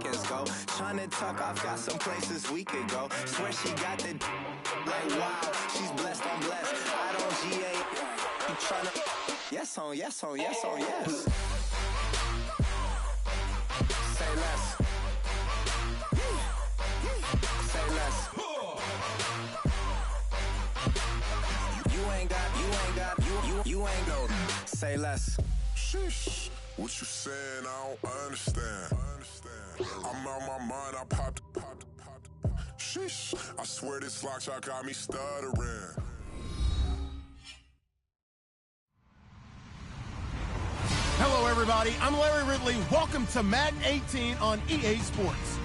Falcons go. Tryna tuck off, got some places we could go. Swear she got the like wow, she's blessed, I'm blessed. I don't GA. You tryna yes on yes on yes on yes. Say less. Say less. You ain't go. Say less. Sheesh. What you saying? I don't understand. I'm out my mind. I popped. Sheesh. I swear this lock shot got me stuttering. Hello, everybody. I'm Larry Ridley. Welcome to Madden 18 on EA Sports.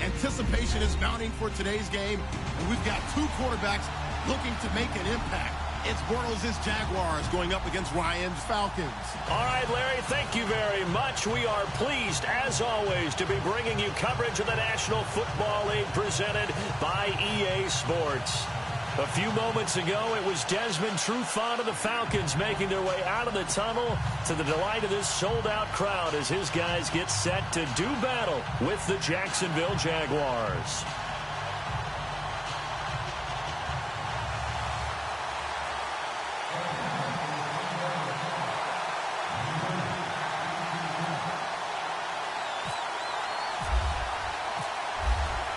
Anticipation is mounting for today's game, and we've got two quarterbacks looking to make an impact. It's Bortles' Jaguars going up against Ryan's Falcons. All right, Larry, thank you very much. We are pleased, as always, to be bringing you coverage of the National Football League presented by EA Sports. A few moments ago, it was Desmond Trufant of the Falcons making their way out of the tunnel to the delight of this sold-out crowd as his guys get set to do battle with the Jacksonville Jaguars.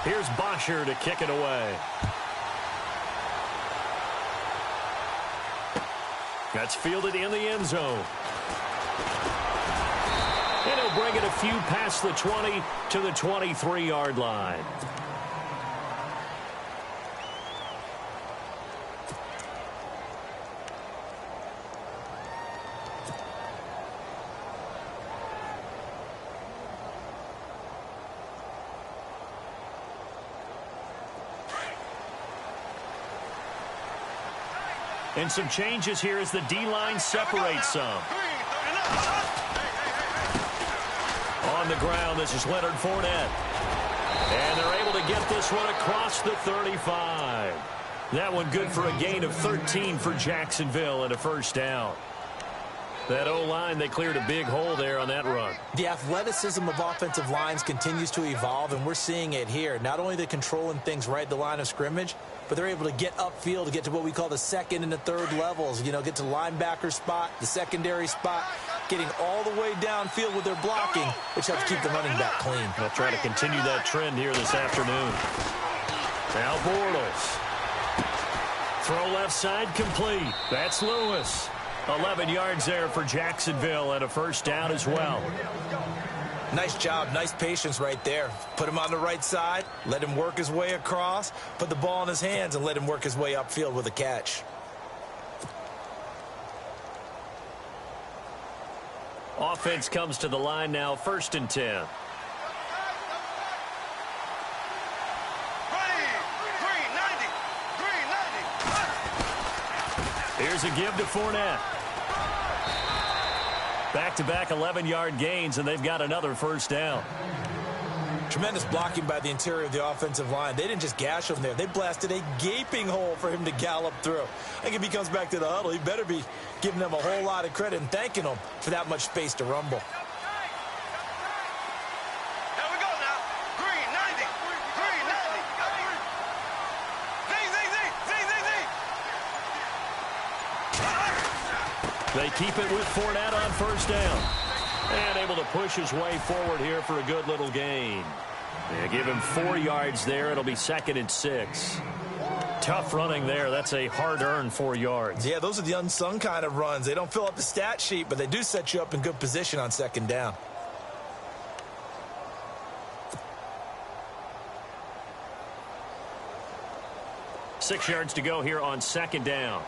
Here's Bosher to kick it away. That's fielded in the end zone. And he'll bring it a few past the 20 to the 23-yard line. And some changes here as the D-line separates some. On the ground, this is Leonard Fournette. And they're able to get this one across the 35. That one good for a gain of 13 for Jacksonville and a first down. That O-line, they cleared a big hole there on that run. The athleticism of offensive lines continues to evolve, and we're seeing it here. Not only they're controlling things right at the line of scrimmage, but they're able to get upfield to get to what we call the second and the third levels. You know, get to linebacker spot, the secondary spot, getting all the way downfield with their blocking, which helps keep the running back clean. They'll try to continue that trend here this afternoon. Now Bortles. Throw left side complete. That's Lewis. 11 yards there for Jacksonville and a first down as well. Nice job, nice patience right there. Put him on the right side, let him work his way across, put the ball in his hands, and let him work his way upfield with a catch. Offense comes to the line now, 1st and 10. Here's a give to Fournette. Back-to-back 11-yard gains, and they've got another first down. Tremendous blocking by the interior of the offensive line. They didn't just gash him there. They blasted a gaping hole for him to gallop through. I think if he comes back to the huddle, he better be giving them a whole lot of credit and thanking them for that much space to rumble. They keep it with Fournette on first down. And able to push his way forward here for a good little gain. They give him 4 yards there. It'll be 2nd and 6. Tough running there. That's a hard-earned 4 yards. Yeah, those are the unsung kind of runs. They don't fill up the stat sheet, but they do set you up in good position on 2nd down. Six yards to go here on 2nd down.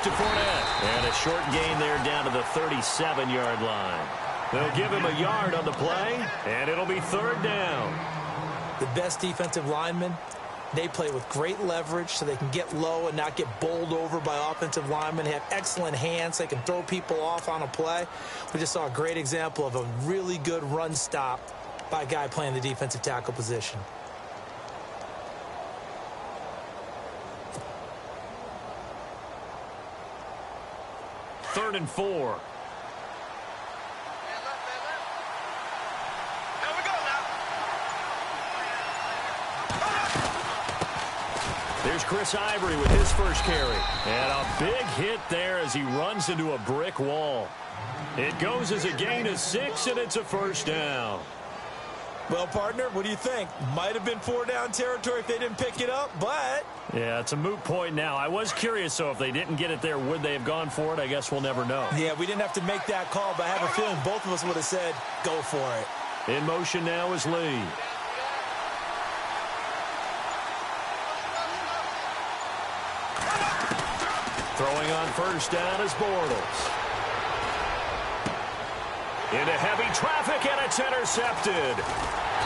To Fournette. And a short gain there down to the 37-yard line. They'll give him a yard on the play, and it'll be 3rd down. The best defensive linemen, they play with great leverage so they can get low and not get bowled over by offensive linemen. They have excellent hands. They can throw people off on a play. We just saw a great example of a really good run stop by a guy playing the defensive tackle position. 3rd and 4. There's Chris Ivory with his first carry. And a big hit there as he runs into a brick wall. It goes as a gain of 6, and it's a first down. Well, partner, what do you think? Might have been 4-down territory if they didn't pick it up, but... Yeah, it's a moot point now. I was curious, so if they didn't get it there, would they have gone for it? I guess we'll never know. Yeah, we didn't have to make that call, but I have a feeling both of us would have said, go for it. In motion now is Lee. Throwing on first down is Bortles. Into heavy traffic, and it's intercepted.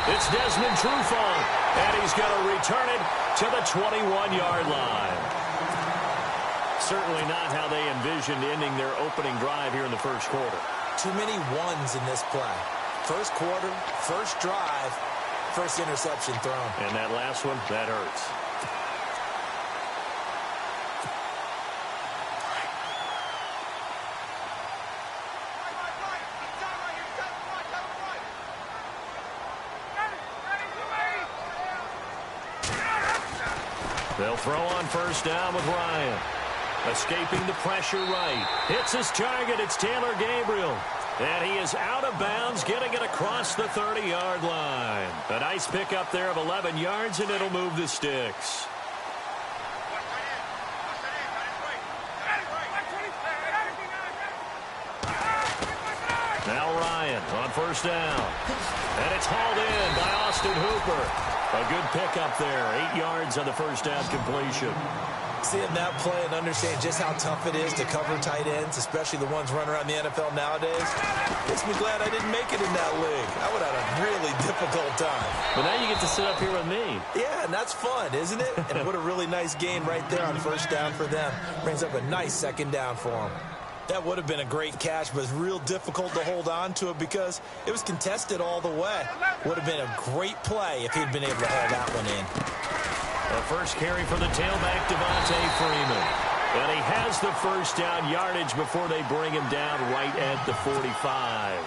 It's Desmond Trufant, and he's going to return it to the 21-yard line. Certainly not how they envisioned ending their opening drive here in the first quarter. Too many ones in this play. First quarter, first drive, first interception thrown. And that last one, that hurts. They'll throw on first down with Ryan. Escaping the pressure right. Hits his target. It's Taylor Gabriel. And he is out of bounds, getting it across the 30-yard line. A nice pickup there of 11 yards, and it'll move the sticks. Now Ryan on first down. And it's hauled in by Austin Hooper. A good pickup there. 8 yards on the first down completion. Seeing that play and understand just how tough it is to cover tight ends, especially the ones running around the NFL nowadays, makes me glad I didn't make it in that league. I would have had a really difficult time. But now you get to sit up here with me. Yeah, and that's fun, isn't it? And what a really nice gain right there on first down for them. Brings up a nice second down for them. That would have been a great catch, but it's real difficult to hold on to it because it was contested all the way. Would have been a great play if he'd been able to haul that one in. The first carry for the tailback, Devontae Freeman. And he has the first down yardage before they bring him down right at the 45.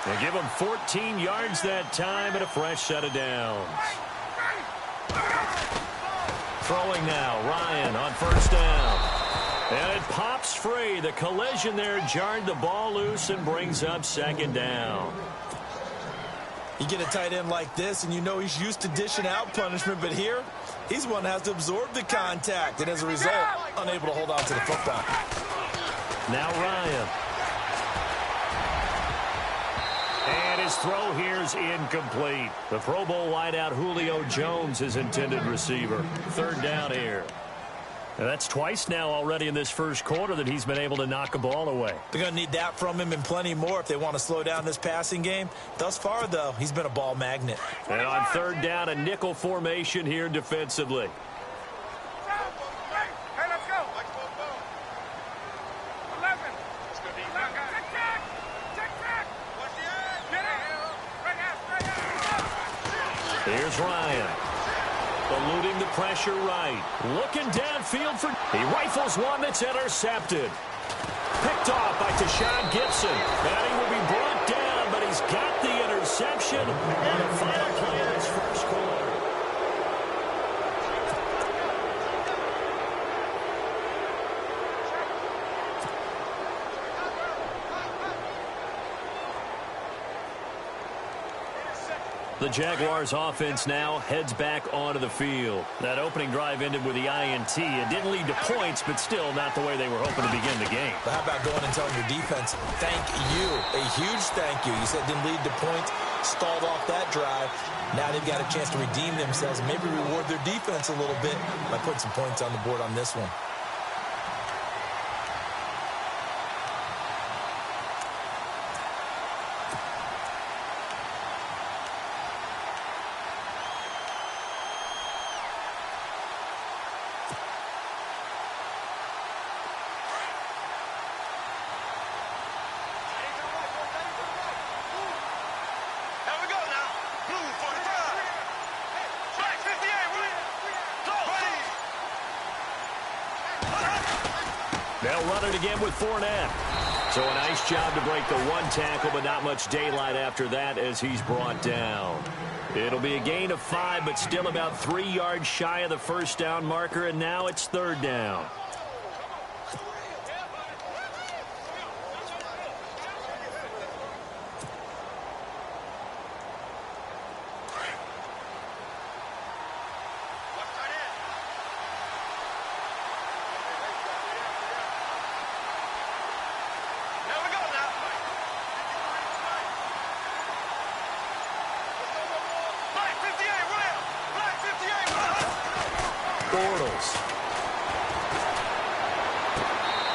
They give him 14 yards that time and a fresh set of downs. Throwing now, Ryan on first down. And it pops free. The collision there jarred the ball loose and brings up second down. You get a tight end like this, and you know he's used to dishing out punishment, but here, he's one that has to absorb the contact, and as a result, unable to hold on to the football. Now Ryan. And his throw here is incomplete. The Pro Bowl wideout Julio Jones, his intended receiver. Third down here. And that's twice now already in this first quarter that he's been able to knock a ball away. They're going to need that from him and plenty more if they want to slow down this passing game. Thus far, though, he's been a ball magnet. And on third down, a nickel formation here defensively. Here's Ryan. Eluding the pressure right. Looking downfield for... He rifles one that's intercepted. Picked off by Tashawn Gibson. And he will be brought down, but he's got the interception. And a final play in his first quarter. The Jaguars offense now heads back onto the field. That opening drive ended with the INT. It didn't lead to points, but still not the way they were hoping to begin the game. But how about going and telling your defense, thank you, a huge thank you. You said it didn't lead to points, stalled off that drive. Now they've got a chance to redeem themselves and maybe reward their defense a little bit by putting some points on the board on this one. They'll run it again with Fournette. So a nice job to break the one tackle, but not much daylight after that as he's brought down. It'll be a gain of 5, but still about 3 yards shy of the first down marker, and now it's third down.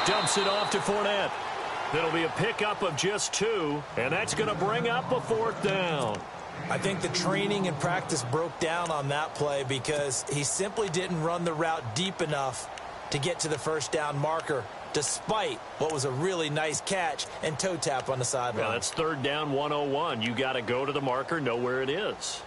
Dumps it off to Fournette. That'll be a pickup of just 2, and that's going to bring up a 4th down. I think the training and practice broke down on that play because he simply didn't run the route deep enough to get to the first down marker, despite what was a really nice catch and toe tap on the sideline. Yeah, that's third down 101. You got to go to the marker, know where it is.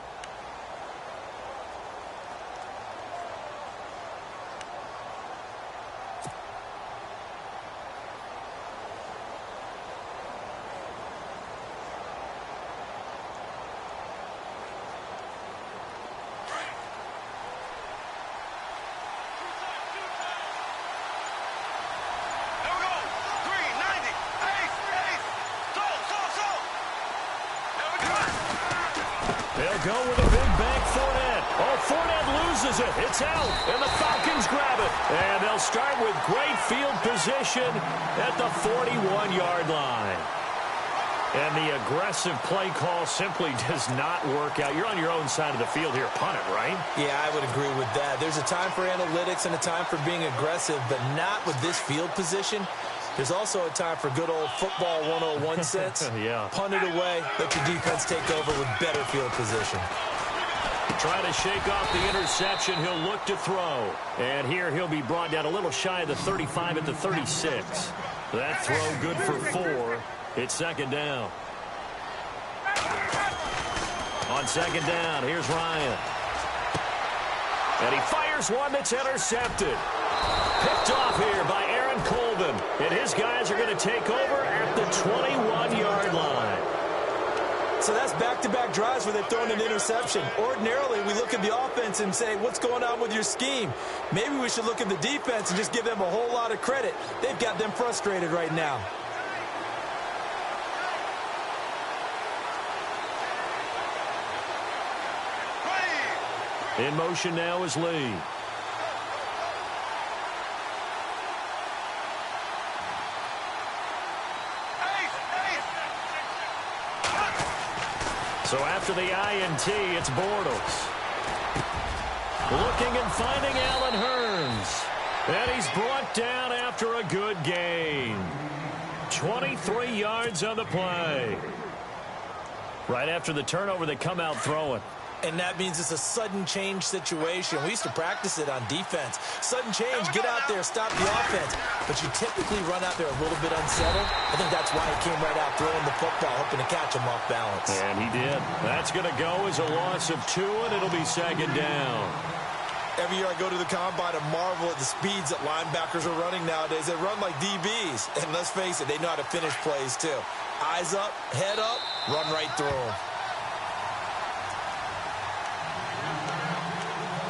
They'll go with a big bank Fournette. Oh, Fournette loses it. It's out, and the Falcons grab it. And they'll start with great field position at the 41-yard line. And the aggressive play call simply does not work out. You're on your own side of the field here. Punt it, right? Yeah, I would agree with that. There's a time for analytics and a time for being aggressive, but not with this field position. There's also a time for good old football 101 sense. Yeah. Punt it away, let your defense take over with better field position. Trying to shake off the interception. He'll look to throw. And here he'll be brought down a little shy of the 35 at the 36. That throw good for 4. It's second down. On second down, here's Ryan. And he fires one that's intercepted. Picked off here by Aaron Colvin. And his guys are going to take over at the 21-yard line. So that's back-to-back drives where they've thrown an interception. Ordinarily, we look at the offense and say, what's going on with your scheme? Maybe we should look at the defense and just give them a whole lot of credit. They've got them frustrated right now. In motion now is Lee. So after the INT, it's Bortles. Looking and finding Allen Hurns. And he's brought down after a good gain. 23 yards on the play. Right after the turnover, they come out throwing. And that means it's a sudden change situation. We used to practice it on defense. Sudden change, get out there, stop the offense. But you typically run out there a little bit unsettled. I think that's why he came right out throwing the football, hoping to catch him off balance. And he did. That's going to go as a loss of 2, and it'll be second down. Every year I go to the combine and marvel at the speeds that linebackers are running nowadays. They run like DBs. And let's face it, they know how to finish plays too. Eyes up, head up, run right through them.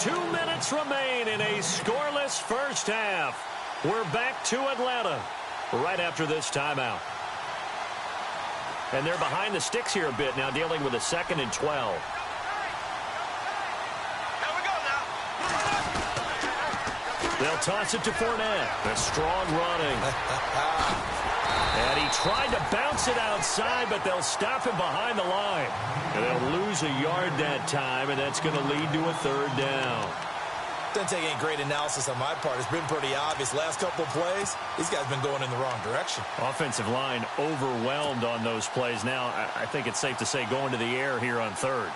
2 minutes remain in a scoreless first half. We're back to Atlanta right after this timeout. And they're behind the sticks here a bit now, dealing with a 2nd and 12. They'll toss it to Fournette. A strong running. And he tried to bounce it outside, but they'll stop him behind the line. And they'll lose a yard that time, and that's going to lead to a 3rd down. Doesn't take any great analysis on my part. It's been pretty obvious. Last couple of plays, these guys have been going in the wrong direction. Offensive line overwhelmed on those plays. Now, I think it's safe to say going to the air here on 3rd.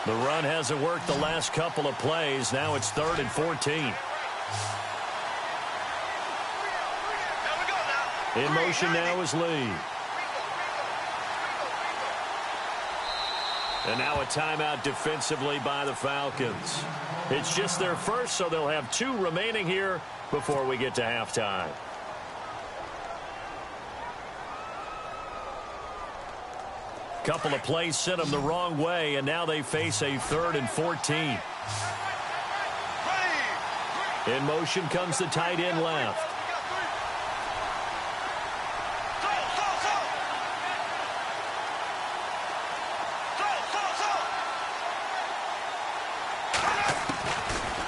The run hasn't worked the last couple of plays. Now it's 3rd and 14. In motion now is Lee. And now a timeout defensively by the Falcons. It's just their first, so they'll have 2 remaining here before we get to halftime. Couple of plays sent them the wrong way, and now they face a 3rd and 14. In motion comes the tight end left.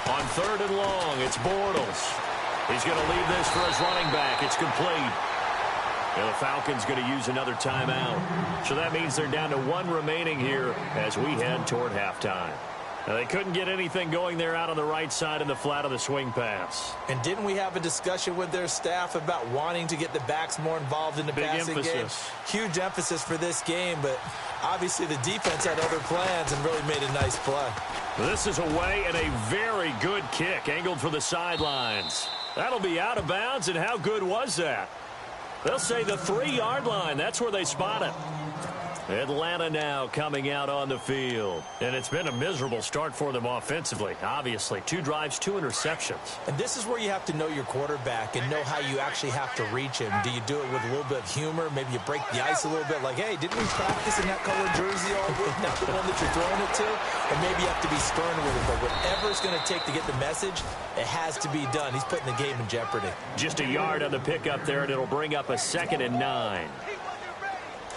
On 3rd and long, it's Bortles. He's going to leave this for his running back. It's complete. And the Falcons going to use another timeout. So that means they're down to 1 remaining here as we head toward halftime. Now, they couldn't get anything going there out on the right side in the flat of the swing pass. And didn't we have a discussion with their staff about wanting to get the backs more involved in the passing game? Huge emphasis for this game, but obviously the defense had other plans and really made a nice play. This is away and a very good kick angled for the sidelines. That'll be out of bounds, and how good was that? They'll say the 3-yard line. That's where they spot it. Atlanta now coming out on the field. And it's been a miserable start for them offensively. Obviously, 2 drives, 2 interceptions. And this is where you have to know your quarterback and know how you actually have to reach him. Do you do it with a little bit of humor? Maybe you break the ice a little bit like, hey, didn't we practice in that colored jersey all week? Not the one that you're throwing it to? Or maybe you have to be stern with it. But whatever it's going to take to get the message, it has to be done. He's putting the game in jeopardy. Just a yard on the pickup there, and it'll bring up a 2nd and 9.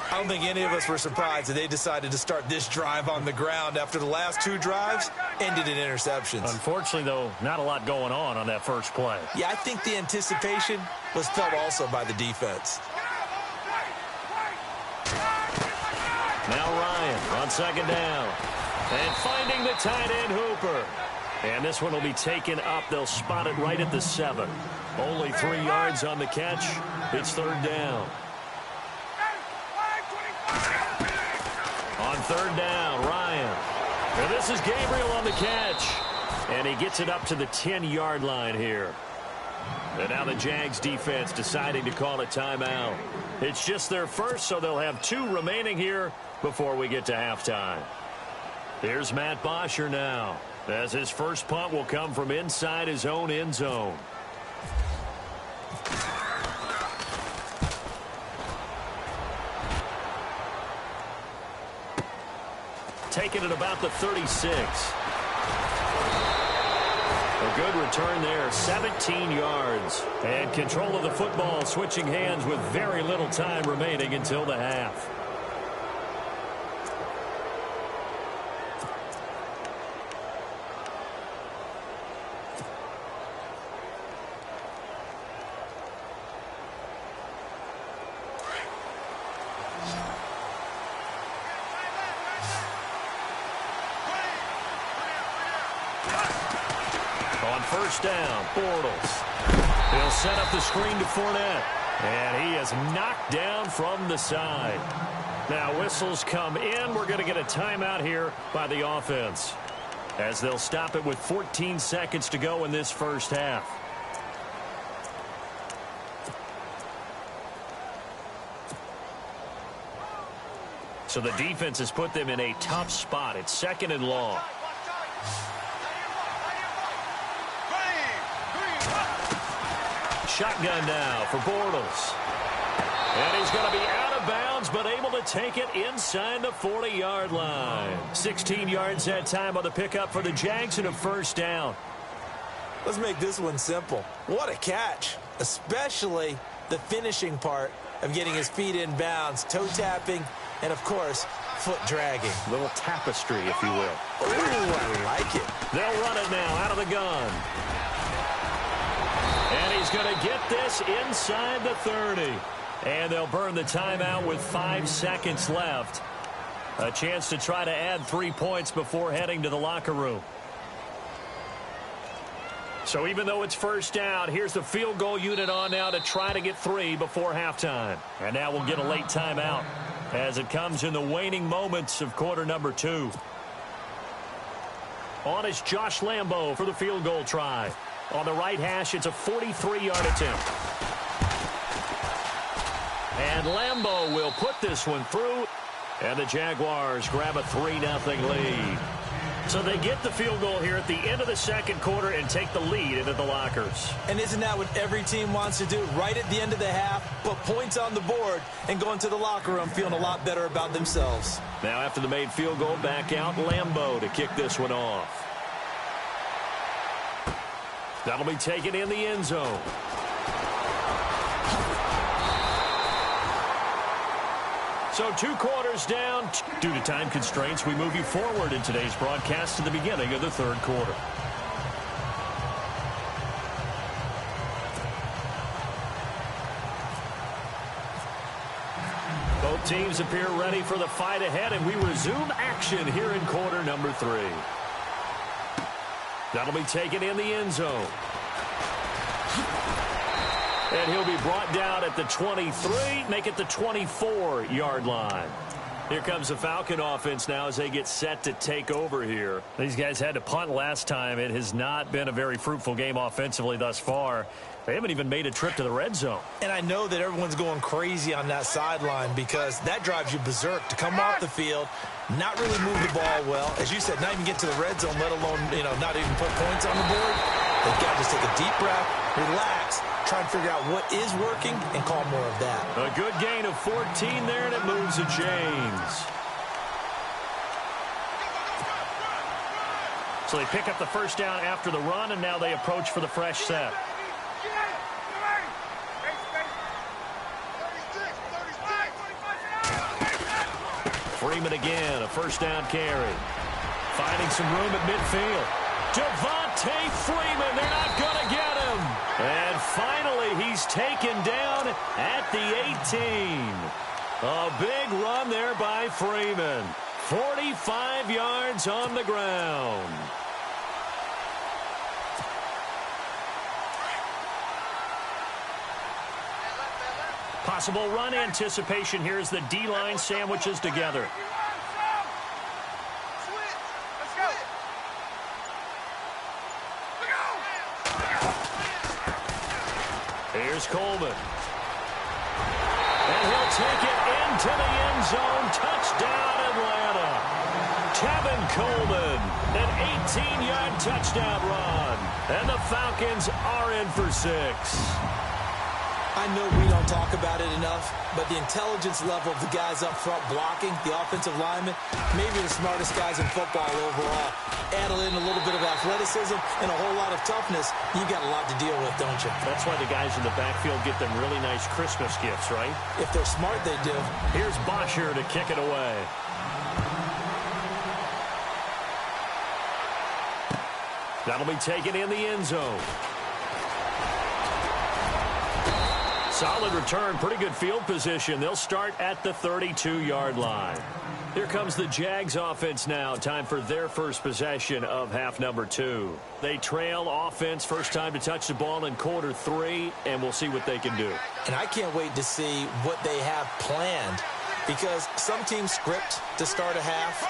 I don't think any of us were surprised that they decided to start this drive on the ground after the last 2 drives ended in interceptions. Unfortunately, though, not a lot going on that first play. Yeah, I think the anticipation was felt also by the defense. Now Ryan on 2nd down. And finding the tight end Hooper. And this one will be taken up. They'll spot it right at the 7. Only 3 yards on the catch. It's 3rd down. On 3rd down, Ryan. And this is Gabriel on the catch. And he gets it up to the 10-yard line here. And now the Jags defense deciding to call a timeout. It's just their first, so they'll have 2 remaining here before we get to halftime. Here's Matt Bosher now, as his first punt will come from inside his own end zone. Taking it about the 36. A good return there, 17 yards. And control of the football, switching hands with very little time remaining until the half. First down, Bortles. He'll set up the screen to Fournette. And he is knocked down from the side. Now whistles come in. We're going to get a timeout here by the offense, as they'll stop it with 14 seconds to go in this first half. So the defense has put them in a tough spot. It's 2nd and long. Shotgun now for Bortles. And he's going to be out of bounds, but able to take it inside the 40-yard line. 16 yards that time on the pickup for the Jags and a first down. Let's make this one simple. What a catch, especially the finishing part of getting his feet in bounds, toe tapping, and, of course, foot dragging. Little tapestry, if you will. Ooh, I like it. They'll run it now out of the gun. And he's going to get this inside the 30. And they'll burn the timeout with 5 seconds left. A chance to try to add 3 points before heading to the locker room. So even though it's first down, here's the field goal unit on now to try to get 3 before halftime. And now we'll get a late timeout as it comes in the waning moments of quarter number 2. On is Josh Lambo for the field goal try. On the right hash, it's a 43-yard attempt. And Lambo will put this one through. And the Jaguars grab a 3-0 lead. So they get the field goal here at the end of the second quarter and take the lead into the lockers. And isn't that what every team wants to do? Right at the end of the half, put points on the board and go into the locker room feeling a lot better about themselves. Now after the made field goal, back out Lambeau to kick this one off. That'll be taken in the end zone. So 2 quarters down. Due to time constraints, we move you forward in today's broadcast to the beginning of the third quarter. Both teams appear ready for the fight ahead, and we resume action here in quarter number 3. That'll be taken in the end zone. And he'll be brought down at the 23, make it the 24-yard line. Here comes the Falcon offense now as they get set to take over here. These guys had to punt last time. It has not been a very fruitful game offensively thus far. They haven't even made a trip to the red zone. And I know that everyone's going crazy on that sideline because that drives you berserk to come off the field, not really move the ball well. As you said, not even get to the red zone, let alone, not even put points on the board. They've got to just take a deep breath, relax, try and figure out what is working and call more of that. A good gain of 14 there, and it moves to James. So they pick up the first down after the run, and now they approach for the fresh set. Freeman again, a first down carry. Finding some room at midfield. Devontae Freeman, they're not going to get him. And finally, he's taken down at the 18. A big run there by Freeman. 45 yards on the ground. Possible run anticipation here as the D-line sandwiches together. Here's Coleman. And he'll take it into the end zone. Touchdown, Atlanta. Tevin Coleman, an 18-yard touchdown run. And the Falcons are in for 6. I know we don't talk about it enough, but the intelligence level of the guys up front blocking, the offensive linemen, maybe the smartest guys in football overall. Add in a little bit of athleticism and a whole lot of toughness, you got a lot to deal with, don't you? That's why the guys in the backfield get them really nice Christmas gifts, right? If they're smart, they do. Here's Bosher to kick it away. That'll be taken in the end zone. Solid return, pretty good field position. They'll start at the 32-yard line. Here comes the Jags offense now. Time for their first possession of half number 2. They trail offense, first time to touch the ball in quarter 3, and we'll see what they can do. And I can't wait to see what they have planned because some teams script to start a half.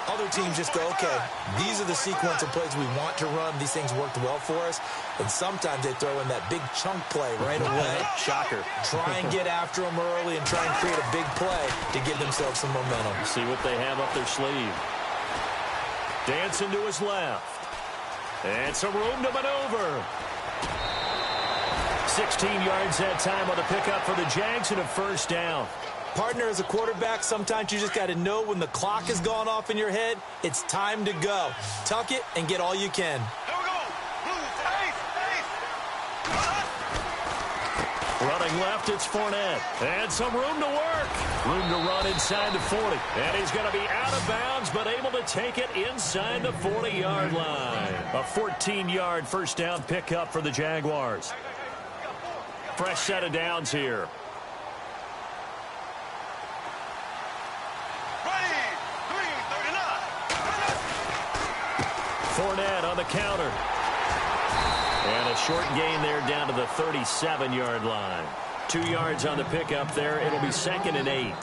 Other teams just go, okay, these are the sequence of plays we want to run. These things worked well for us. And sometimes they throw in that big chunk play right away. Shocker. Try and get after them early and try and create a big play to give themselves some momentum. See what they have up their sleeve. Dancing to his left. And some room to maneuver. 16 yards that time on the pickup for the Jags and a first down. Partner, as a quarterback, sometimes you just got to know when the clock has gone off in your head, it's time to go. Tuck it and get all you can. Running left, it's Fournette. And some room to work. Room to run inside the 40. And he's going to be out of bounds, but able to take it inside the 40-yard line. A 14-yard first down pickup for the Jaguars. Fresh set of downs here. Fournette on the counter. And a short gain there down to the 37-yard line. 2 yards on the pickup there. It'll be 2nd and 8.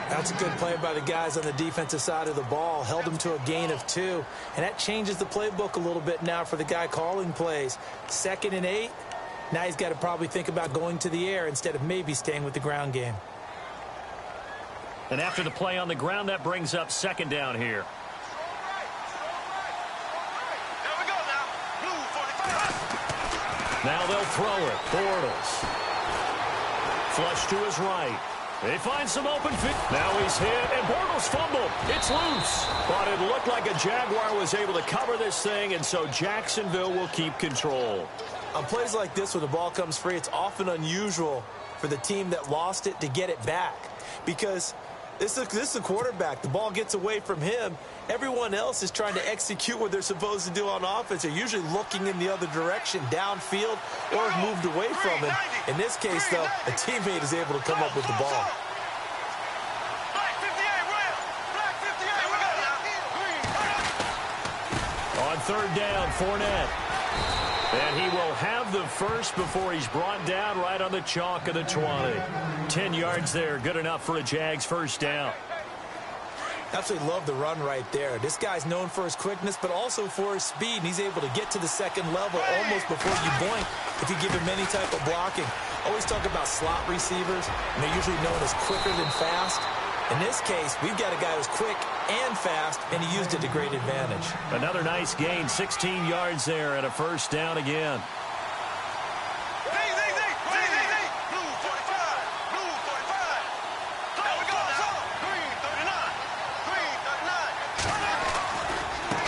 That's a good play by the guys on the defensive side of the ball. Held them to a gain of 2. And that changes the playbook a little bit now for the guy calling plays. 2nd and 8. Now he's got to probably think about going to the air instead of maybe staying with the ground game. And after the play on the ground, that brings up 2nd down here. Now they'll throw it. Bortles. Flush to his right. They find some open feet. Now he's hit, and Bortles fumbled. It's loose. But it looked like a Jaguar was able to cover this thing, and so Jacksonville will keep control. On plays like this where the ball comes free, it's often unusual for the team that lost it to get it back. Because this is a quarterback. The ball gets away from him. Everyone else is trying to execute what they're supposed to do on offense. They're usually looking in the other direction, downfield, or moved away from him. In this case, though, a teammate is able to come up with the ball. On third down, Fournette. And he will have the first before he's brought down right on the chalk of the 20. 10 yards there, good enough for a Jags first down. Absolutely love the run right there. This guy's known for his quickness, but also for his speed. And he's able to get to the second level almost before you blink if you give him any type of blocking. Always talk about slot receivers, and they're usually known as quicker than fast. In this case, we've got a guy who's quick and fast, and he used it to great advantage. Another nice gain, 16 yards there, and a first down again.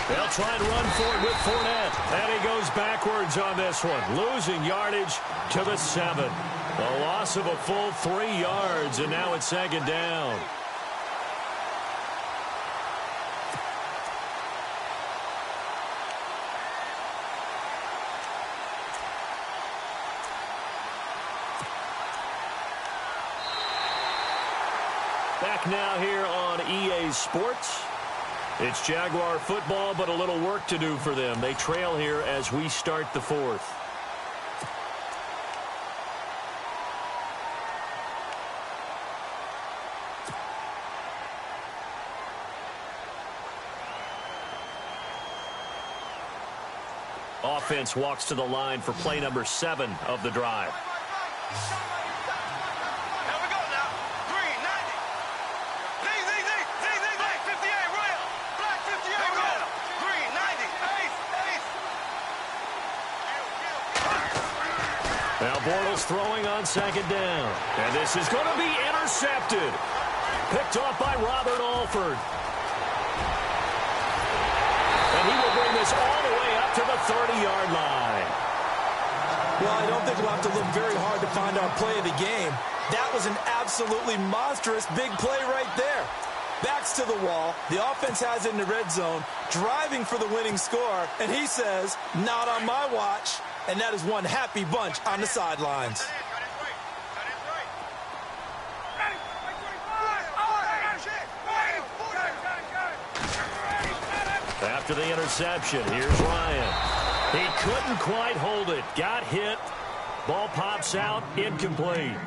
They'll try and run for it with Fournette. And he goes backwards on this one, losing yardage to the 7. A loss of a full 3 yards, and now it's second down. Back now here on EA Sports. It's Jaguar football, but a little work to do for them. They trail here as we start the fourth. Offense walks to the line for play number 7 of the drive. Now Bortles throwing on second down. And this is going to be intercepted. Picked off by Robert Alford. And he will bring this all the way up to the 30-yard line. Well, I don't think we'll have to look very hard to find our play of the game. That was an absolutely monstrous big play right there. Backs to the wall. The offense has it in the red zone, driving for the winning score. And he says, not on my watch. And that is one happy bunch on the sidelines. After the interception, here's Ryan. He couldn't quite hold it. Got hit. Ball pops out. Incomplete.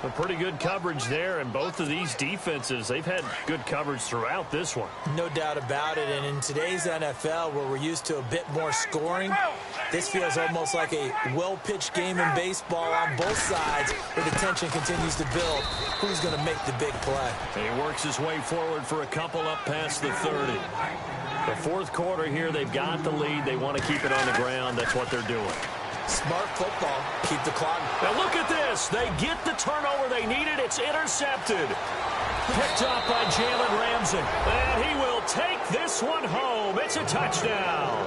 A pretty good coverage there, and both of these defenses, they've had good coverage throughout this one. No doubt about it, and in today's NFL, where we're used to a bit more scoring, this feels almost like a well-pitched game in baseball on both sides, where the tension continues to build. Who's going to make the big play? He works his way forward for a couple up past the 30. The fourth quarter here, they've got the lead. They want to keep it on the ground. That's what they're doing. Smart football. Keep the clock. Now look at this. They get the turnover they needed. It's intercepted. Picked up by Jalen Ramsey. And he will take this one home. It's a touchdown.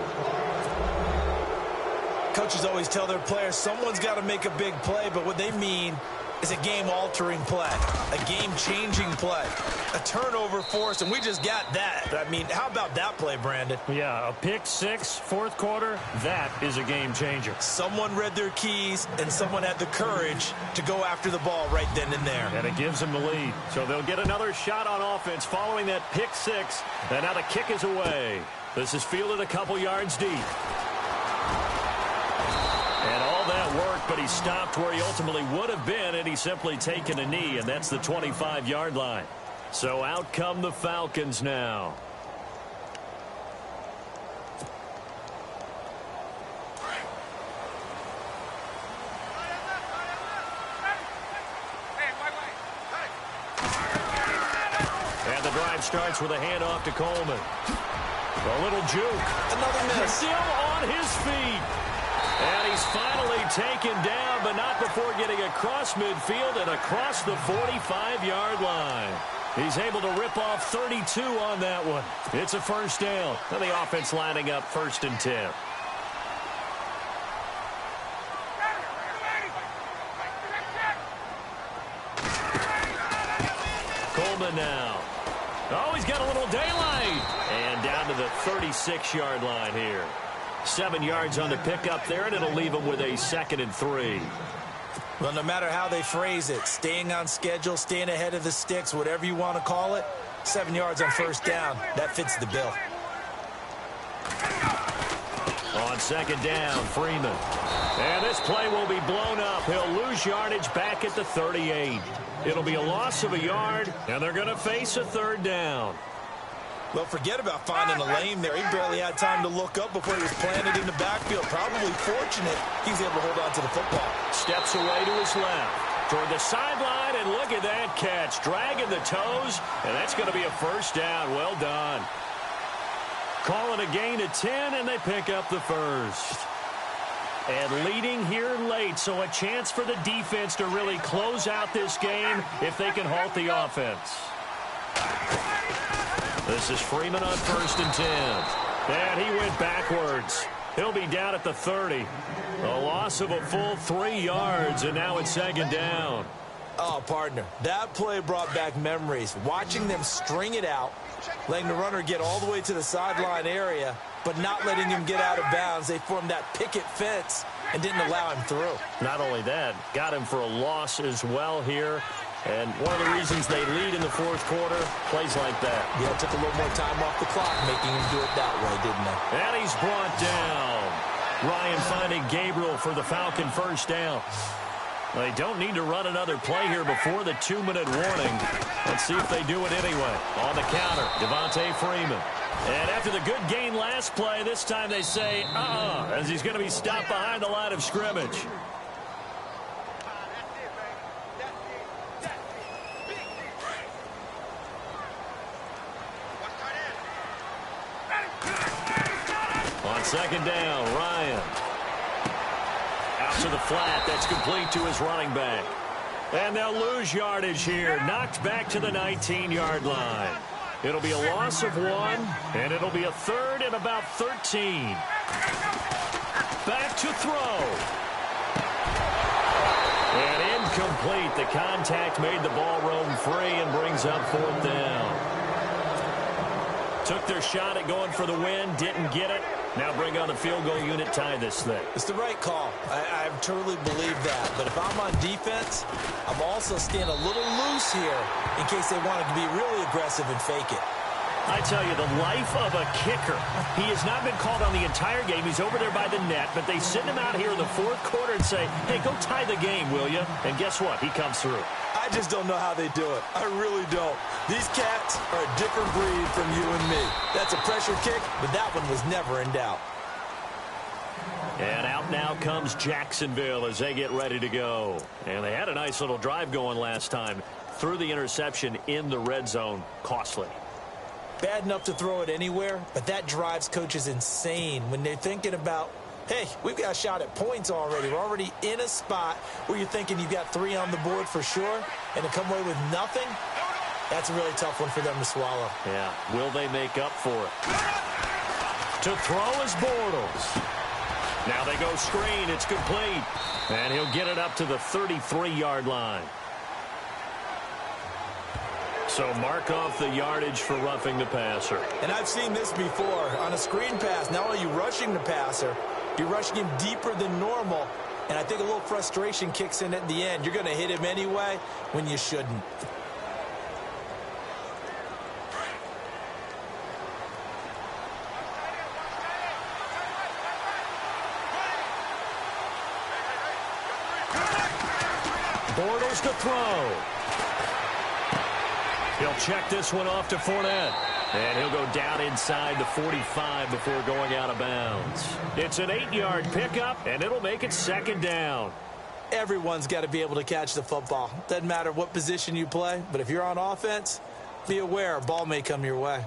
Coaches always tell their players someone's got to make a big play, but what they mean is a game-altering play, a game-changing play, a turnover force, and we just got that. I mean, how about that play, Brandon? Yeah, a pick six, fourth quarter, that is a game-changer. Someone read their keys, and someone had the courage to go after the ball right then and there. And it gives them the lead. So they'll get another shot on offense following that pick six, and now the kick is away. This is fielded a couple yards deep. And all that work, but he stopped where he ultimately would have been, and he's simply taken a knee, and that's the 25-yard line. So out come the Falcons now. And the drive starts with a handoff to Coleman. A little juke. Another miss. Still on his feet. And he's finally taken down, but not before getting across midfield and across the 45-yard line. He's able to rip off 32 on that one. It's a first down. And the offense lining up 1st and 10. Coleman now. Oh, he's got a little daylight. And down to the 36-yard line here. 7 yards on the pickup there, and it'll leave him with a 2nd and 3. Well, no matter how they phrase it, staying on schedule, staying ahead of the sticks, whatever you want to call it, 7 yards on first down, that fits the bill. On 2nd down, Freeman. And this play will be blown up. He'll lose yardage back at the 38. It'll be a loss of a yard, and they're going to face a 3rd down. Well, forget about finding a lane there. He barely had time to look up before he was planted in the backfield. Probably fortunate he's able to hold on to the football. Steps away to his left. Toward the sideline, and look at that catch. Dragging the toes, and that's going to be a first down. Well done. Calling a gain of 10, and they pick up the first. And leading here late, so a chance for the defense to really close out this game if they can halt the offense. This is Freeman on 1st and 10. And he went backwards. He'll be down at the 30. A loss of a full 3 yards, and now it's 2nd down. Oh, partner, that play brought back memories. Watching them string it out, letting the runner get all the way to the sideline area, but not letting him get out of bounds. They formed that picket fence and didn't allow him through. Not only that, got him for a loss as well here. And one of the reasons they lead in the 4th quarter, plays like that. Yeah, it took a little more time off the clock, making him do it that way, didn't they? And he's brought down. Ryan finding Gabriel for the Falcon first down. They don't need to run another play here before the 2-minute warning. Let's see if they do it anyway. On the counter, Devontae Freeman. And after the good gain last play, this time they say, as he's going to be stopped behind the line of scrimmage. On 2nd down, Ryan. Out to the flat. That's complete to his running back. And they'll lose yardage here. Knocked back to the 19-yard line. It'll be a loss of 1, and it'll be a 3rd and about 13. Back to throw. And incomplete. The contact made the ball roam free and brings up 4th down. Took their shot at going for the win, didn't get it. Now bring on the field goal unit, tie this thing. It's the right call. I truly believe that. But if I'm on defense, I'm also staying a little loose here in case they wanted to be really aggressive and fake it. I tell you, the life of a kicker. He has not been called on the entire game. He's over there by the net, but they send him out here in the 4th quarter and say, hey, go tie the game, will you? And guess what? He comes through. I just don't know how they do it. I really don't. These cats are a different breed from you and me. That's a pressure kick, but that one was never in doubt. And out now comes Jacksonville as they get ready to go. And they had a nice little drive going last time. Threw the interception in the red zone. Costly. Bad enough to throw it anywhere, but that drives coaches insane when they're thinking about, hey, we've got a shot at points already. We're already in a spot where you're thinking you've got 3 on the board for sure, and to come away with nothing, that's a really tough one for them to swallow. Yeah, will they make up for it? To throw is Bortles. Now they go screen. It's complete. And he'll get it up to the 33-yard line. So mark off the yardage for roughing the passer. And I've seen this before. On a screen pass, not only are you rushing the passer, you're rushing him deeper than normal. And I think a little frustration kicks in at the end. You're going to hit him anyway when you shouldn't. Bortles to throw. He'll check this one off to Fournette. And he'll go down inside the 45 before going out of bounds. It's an 8-yard pickup, and it'll make it 2nd down. Everyone's got to be able to catch the football. Doesn't matter what position you play, but if you're on offense, be aware a ball may come your way.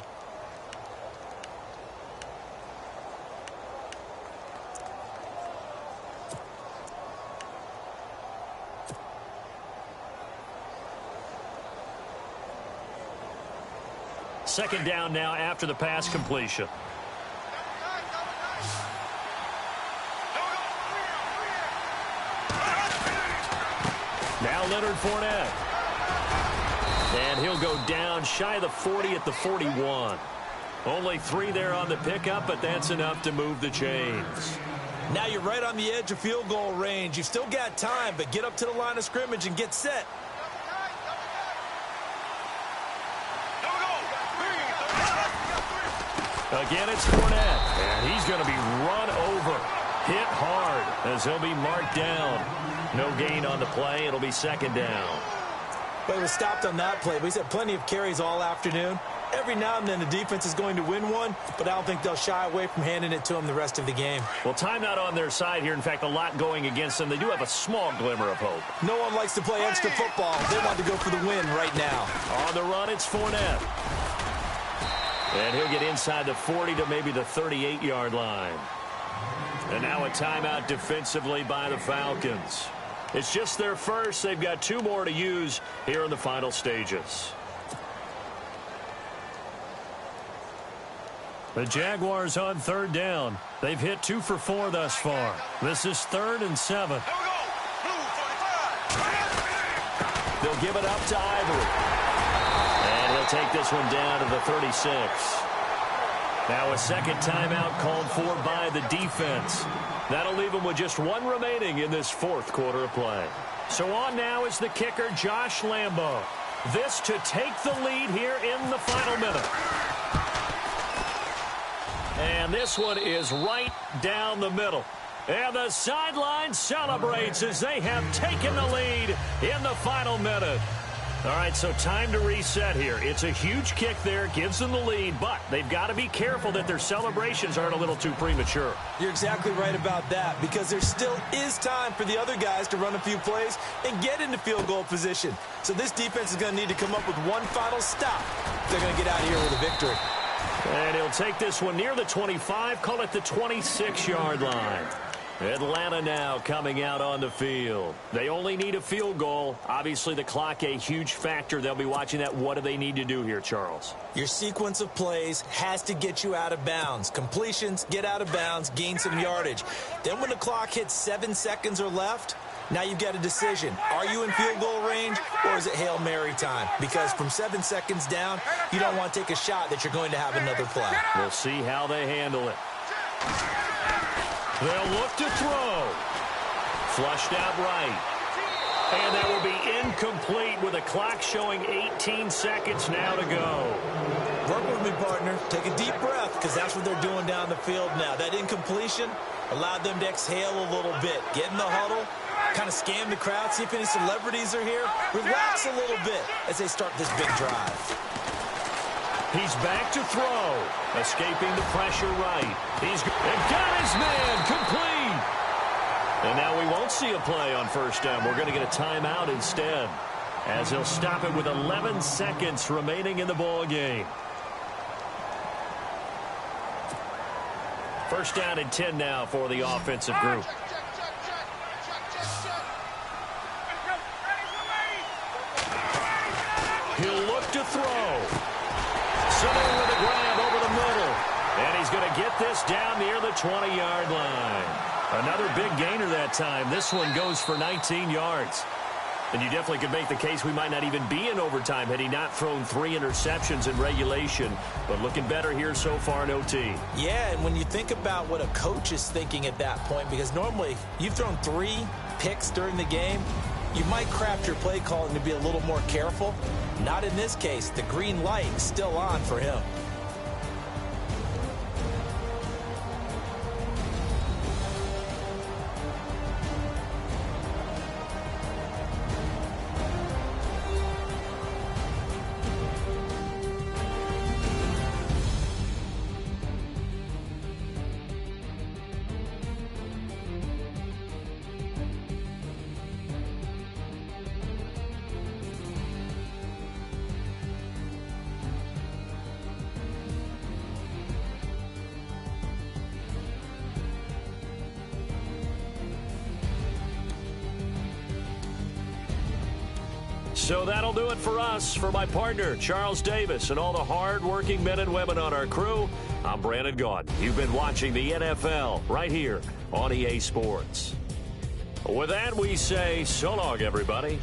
second down now after the pass completion. Now Leonard Fournette. And he'll go down shy of the 40 at the 41. Only 3 there on the pickup, but that's enough to move the chains. Now you're right on the edge of field goal range. You've still got time, but get up to the line of scrimmage and get set. Again, it's Fournette, and he's going to be run over, hit hard, as he'll be marked down. No gain on the play. It'll be second down. Well, he was stopped on that play, but he's had plenty of carries all afternoon. Every now and then the defense is going to win one, but I don't think they'll shy away from handing it to him the rest of the game. Well, timeout on their side here. In fact, a lot going against them. They do have a small glimmer of hope. No one likes to play extra football. They want to go for the win right now. On the run, it's Fournette. And he'll get inside the 40 to maybe the 38-yard line. And now a timeout defensively by the Falcons. It's just their first. They've got 2 more to use here in the final stages. The Jaguars on third down. They've hit 2 for 4 thus far. This is 3rd and 7. They'll give it up to Ivory. And he'll take this one down to the 36. Now a second timeout called for by the defense. That'll leave them with just 1 remaining in this 4th quarter of play. So on now is the kicker, Josh Lambo. This to take the lead here in the final minute. And this one is right down the middle. And the sideline celebrates as they have taken the lead in the final minute. All right, so time to reset here. It's a huge kick there, gives them the lead, but they've got to be careful that their celebrations aren't a little too premature. You're exactly right about that, because there still is time for the other guys to run a few plays and get into field goal position. So this defense is going to need to come up with one final stop if they're going to get out of here with a victory. And he'll take this one near the 25, call it the 26-yard line. Atlanta now coming out on the field. They only need a field goal. Obviously, the clock a huge factor. They'll be watching that. What do they need to do here, Charles? Your sequence of plays has to get you out of bounds. Completions, get out of bounds, gain some yardage. Then when the clock hits 7 seconds or left, now you've got a decision. Are you in field goal range, or is it Hail Mary time? Because from 7 seconds down, you don't want to take a shot that you're going to have another play. We'll see how they handle it. They'll look to throw. Flushed out right. And that will be incomplete with a clock showing 18 seconds now to go. Work with me, partner. Take a deep breath, because that's what they're doing down the field now. That incompletion allowed them to exhale a little bit. Get in the huddle, kind of scan the crowd, see if any celebrities are here. Relax a little bit as they start this big drive. He's back to throw. Escaping the pressure right. He's got his man complete. And now we won't see a play on first down. We're going to get a timeout instead, as he'll stop it with 11 seconds remaining in the ball game. First down and 10 now for the offensive group. He'll look to throw. Sitting with a grab over the middle. And he's going to get this down near the 20-yard line. Another big gainer that time. This one goes for 19 yards. And you definitely could make the case we might not even be in overtime had he not thrown 3 interceptions in regulation. But looking better here so far in OT. Yeah, and when you think about what a coach is thinking at that point, because normally you've thrown 3 picks during the game, you might craft your play calling to be a little more careful. Not in this case. The green light is still on for him. So that'll do it for us. For my partner, Charles Davis, and all the hard-working men and women on our crew, I'm Brandon Gaudin. You've been watching the NFL right here on EA Sports. With that, we say so long, everybody.